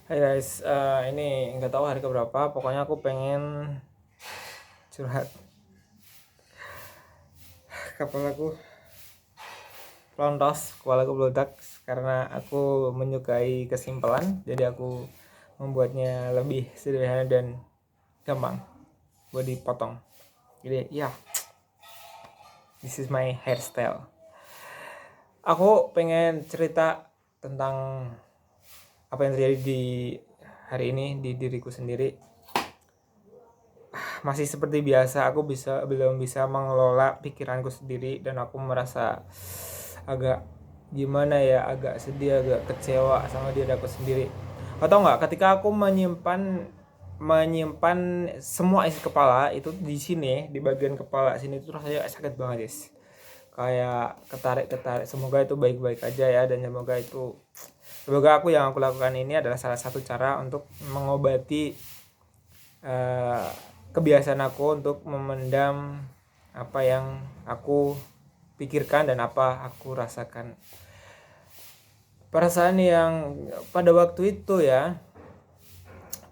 Hai guys, ini nggak tahu hari keberapa, pokoknya aku pengen curhat. Kepalaku pelontos, kepalaku meledak karena aku menyukai kesimpulan, jadi aku membuatnya lebih sederhana dan gampang buat dipotong. Jadi ya, this is my hairstyle. Aku pengen cerita tentang apa yang terjadi di hari ini di diriku sendiri. Masih seperti biasa, aku belum bisa mengelola pikiranku sendiri dan aku merasa agak gimana ya, agak sedih, agak kecewa sama diri aku sendiri. Atau enggak, ketika aku menyimpan semua isi kepala itu di sini, di bagian kepala sini itu rasanya sakit banget, guys. Kayak ketarik-ketarik. Semoga itu baik-baik aja ya, dan semoga yang aku lakukan ini adalah salah satu cara untuk mengobati eh, kebiasaan aku untuk memendam apa yang aku pikirkan dan apa aku rasakan. Perasaan yang pada waktu itu ya,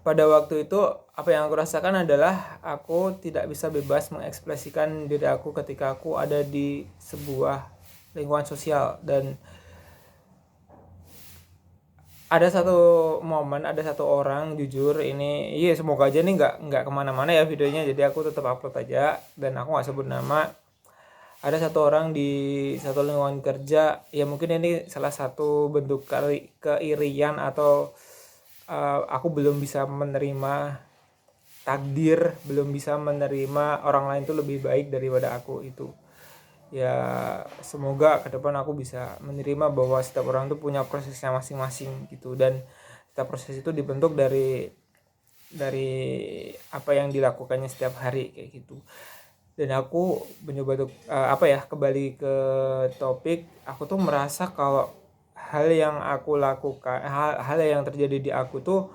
pada waktu itu apa yang aku rasakan adalah aku tidak bisa bebas mengekspresikan diri aku ketika aku ada di sebuah lingkungan sosial. Dan ada satu momen, ada satu orang, jujur ini, iya semoga aja nih nggak kemana-mana ya videonya, jadi aku tetap upload aja dan aku nggak sebut nama. Ada satu orang di satu lingkungan kerja, ya mungkin ini salah satu bentuk keirian atau aku belum bisa menerima takdir, belum bisa menerima orang lain itu lebih baik daripada aku itu. Ya semoga ke depan aku bisa menerima bahwa setiap orang itu punya prosesnya masing-masing gitu, dan setiap proses itu dibentuk dari apa yang dilakukannya setiap hari kayak gitu. Dan aku mencoba untuk kembali ke topik. Aku tuh merasa kalau hal yang aku lakukan, hal yang terjadi di aku tuh,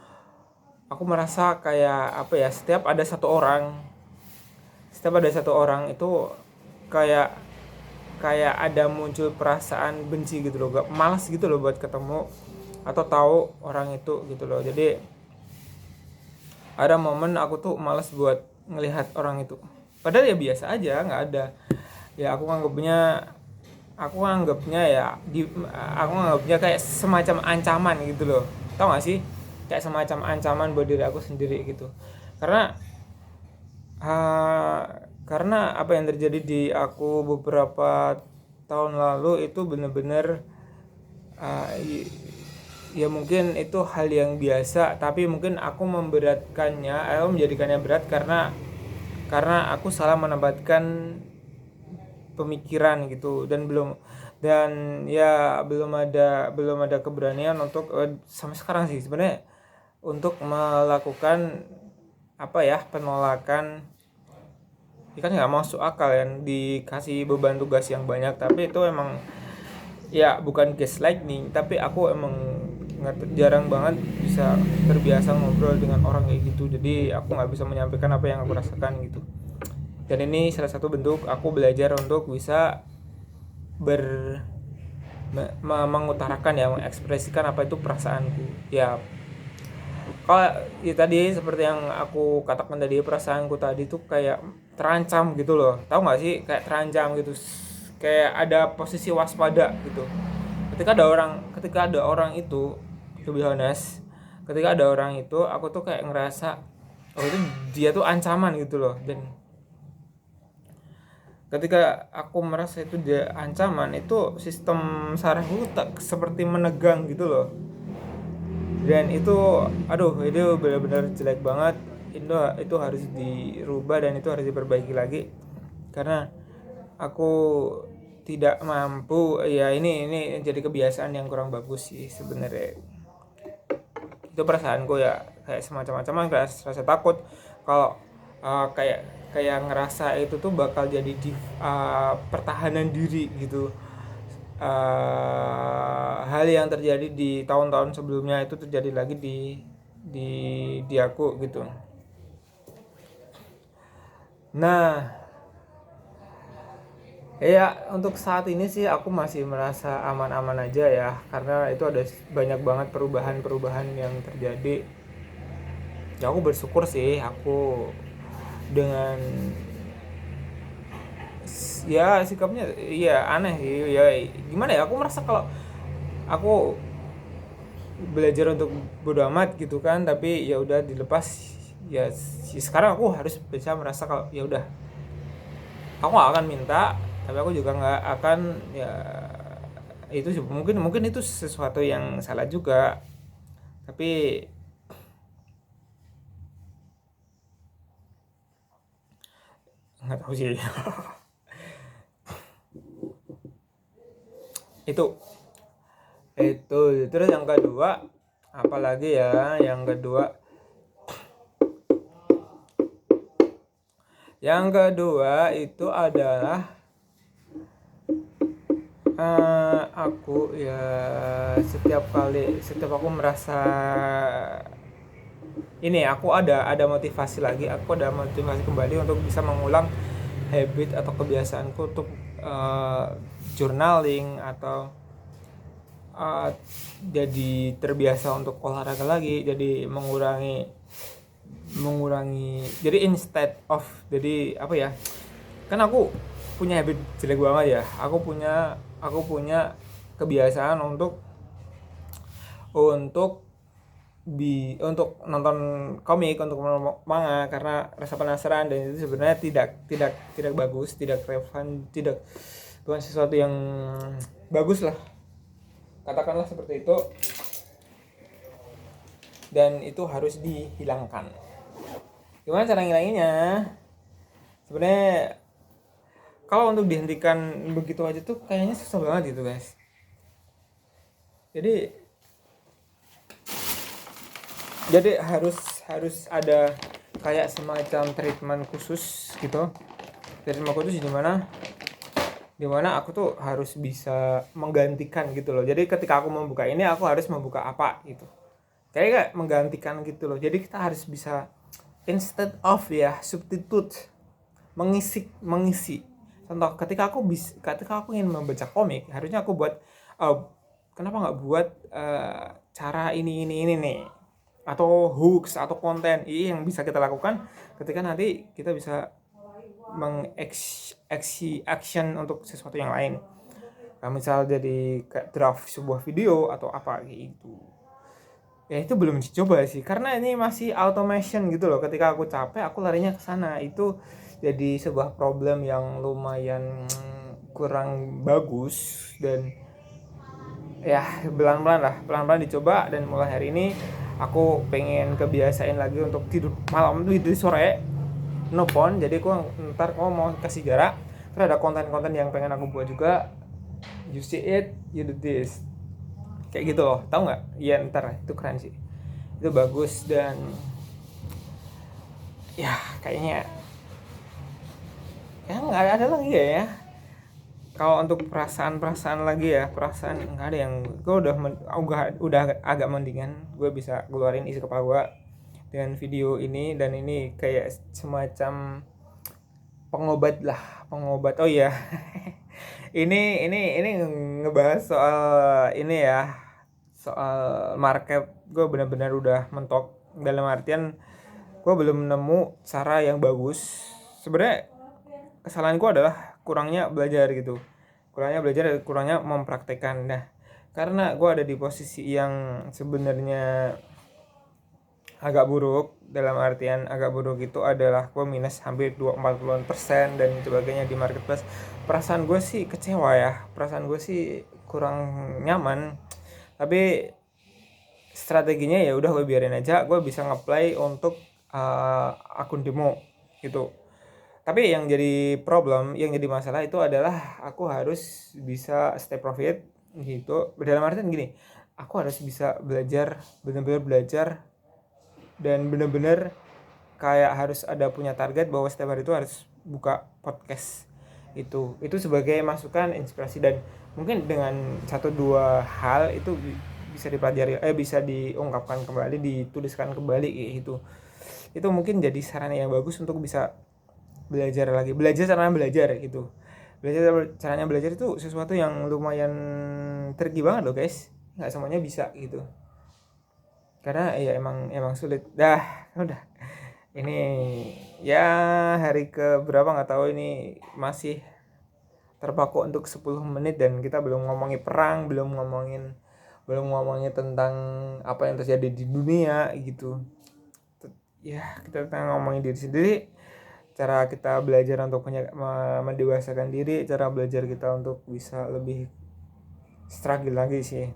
aku merasa kayak setiap ada satu orang itu kayak kayak ada muncul perasaan benci gitu loh, gak malas gitu loh buat ketemu atau tahu orang itu gitu loh. Jadi ada momen aku tuh malas buat ngelihat orang itu, padahal ya biasa aja, nggak ada ya. Aku anggapnya kayak semacam ancaman gitu loh, tau gak sih, kayak semacam ancaman buat diri aku sendiri gitu. Karena uh, karena apa yang terjadi di aku beberapa tahun lalu itu bener-bener uh, ya mungkin itu hal yang biasa, tapi mungkin aku menjadikannya berat karena aku salah menempatkan pemikiran gitu, dan ya belum ada keberanian untuk sampai sekarang sih sebenarnya untuk melakukan penolakan. Ini kan nggak masuk akal ya dikasih beban tugas yang banyak, tapi itu emang ya bukan gaslighting, tapi aku emang jarang banget bisa terbiasa ngobrol dengan orang kayak gitu, jadi aku nggak bisa menyampaikan apa yang aku rasakan gitu. Dan ini salah satu bentuk aku belajar untuk bisa ber mengutarakan ya, mengekspresikan apa itu perasaanku ya. Kalau ya tadi seperti yang aku katakan tadi, perasaanku tadi tuh kayak terancam gitu loh, tahu nggak sih, kayak terancam gitu, kayak ada posisi waspada gitu. Ketika ada orang itu, to be honest, ketika ada orang itu aku tuh kayak ngerasa oh itu dia tuh ancaman gitu loh. Dan ketika aku merasa itu dia ancaman, itu sistem sarafku tak seperti menegang gitu loh. Dan itu itu benar-benar jelek banget. Itu harus dirubah dan itu harus diperbaiki lagi, karena aku tidak mampu ya. Ini jadi kebiasaan yang kurang bagus sih sebenarnya. Itu perasaanku ya, kayak semacam-macam, kayak rasa takut kalau kayak kayak ngerasa itu tuh bakal jadi pertahanan diri gitu. Hal yang terjadi di tahun-tahun sebelumnya itu terjadi lagi di di aku gitu. Nah, Ya, untuk saat ini sih aku masih merasa aman-aman aja ya, karena itu ada banyak banget perubahan-perubahan yang terjadi. Ya aku bersyukur sih, aku dengan ya sikapnya ya aneh sih ya, gimana ya, aku merasa kalau aku belajar untuk bodo amat gitu kan, tapi ya udah dilepas. Ya sekarang aku harus bisa merasa kalau ya udah, aku gak akan minta, tapi aku juga nggak akan ya, itu mungkin mungkin itu sesuatu yang salah juga, tapi nggak tahu sih. itu itu terus yang kedua, apalagi ya yang kedua, itu adalah aku ya, setiap aku merasa ini, aku ada motivasi lagi, aku ada motivasi kembali untuk bisa mengulang habit atau kebiasaanku untuk eh, journaling, atau eh, jadi terbiasa untuk olahraga lagi, jadi mengurangi jadi instead of, jadi apa ya, kan aku punya habit jelek banget ya, aku punya kebiasaan untuk untuk nonton komik, untuk nonton manga karena rasa penasaran, dan itu sebenarnya tidak bagus, tidak relevan, bukan sesuatu yang bagus lah, katakanlah seperti itu, dan itu harus dihilangkan. Gimana cara ngilanginnya? Sebenarnya kalau untuk dihentikan begitu aja tuh kayaknya susah banget gitu guys. Jadi jadi harus ada kayak semacam treatment khusus gitu, treatment khusus di mana aku tuh harus bisa menggantikan gitu loh. Jadi ketika aku membuka ini, aku harus membuka apa gitu, kayak menggantikan gitu loh. Jadi kita harus bisa instead of ya, substitute, mengisi. Contoh, ketika aku ingin membaca komik, harusnya aku buat kenapa nggak buat cara ini nih, atau hooks atau konten ini yang bisa kita lakukan ketika nanti kita bisa action untuk sesuatu yang lain. Nah, misal jadi kayak draft sebuah video atau apa gitu. Ya itu belum dicoba sih, karena ini masih automation gitu loh. Ketika aku capek, aku larinya ke sana. Itu jadi sebuah problem yang lumayan kurang bagus, dan ya pelan-pelan dicoba, dan mulai hari ini aku pengen kebiasain lagi untuk tidur malam, tidur sore, no phone. Jadi aku ntar kalau mau kasih jarak, terus ada konten-konten yang pengen aku buat juga, you see it, you do this, kayak gitu loh, tahu nggak? Iya, ntar itu keren sih, itu bagus. Dan ya kayaknya ya nggak ada lagi ya. Kalau untuk perasaan lagi ya, perasaan nggak ada, yang gue udah agak mendingan, gue bisa keluarin isi kepala gue dengan video ini, dan ini kayak semacam pengobat. Oh iya. ini ngebahas soal ini ya, soal market. Gue benar-benar udah mentok, dalam artian gue belum nemu cara yang bagus. Sebenarnya kesalahanku adalah kurangnya mempraktekkan. Nah, karena gue ada di posisi yang sebenarnya agak buruk, dalam artian agak buruk itu adalah gue minus hampir 40% dan sebagainya di marketplace. Perasaan gue sih kecewa ya, perasaan gue sih kurang nyaman, tapi strateginya ya udah gue biarin aja, gue bisa ngeplay untuk akun demo gitu. Tapi yang jadi masalah itu adalah aku harus bisa stay profit gitu. Dalam artian gini, aku harus bisa belajar, benar-benar belajar, dan benar-benar kayak harus ada punya target bahwa setiap hari itu harus buka podcast. Itu sebagai masukan, inspirasi, dan mungkin dengan satu dua hal itu bisa dipelajari, bisa diungkapkan kembali, dituliskan kembali gitu. Itu mungkin jadi saran yang bagus untuk bisa belajar lagi, belajar cara belajar gitu. caranya belajar itu sesuatu yang lumayan tricky banget loh guys, nggak semuanya bisa gitu, karena ya emang sulit udah ini ya hari ke berapa nggak tahu, ini masih terpaku untuk 10 menit dan kita belum ngomongin perang, belum ngomongin tentang apa yang terjadi di dunia gitu. Ya kita ngomongin diri sendiri, cara kita belajar untuk mendewasakan diri, cara belajar kita untuk bisa lebih struggle lagi sih.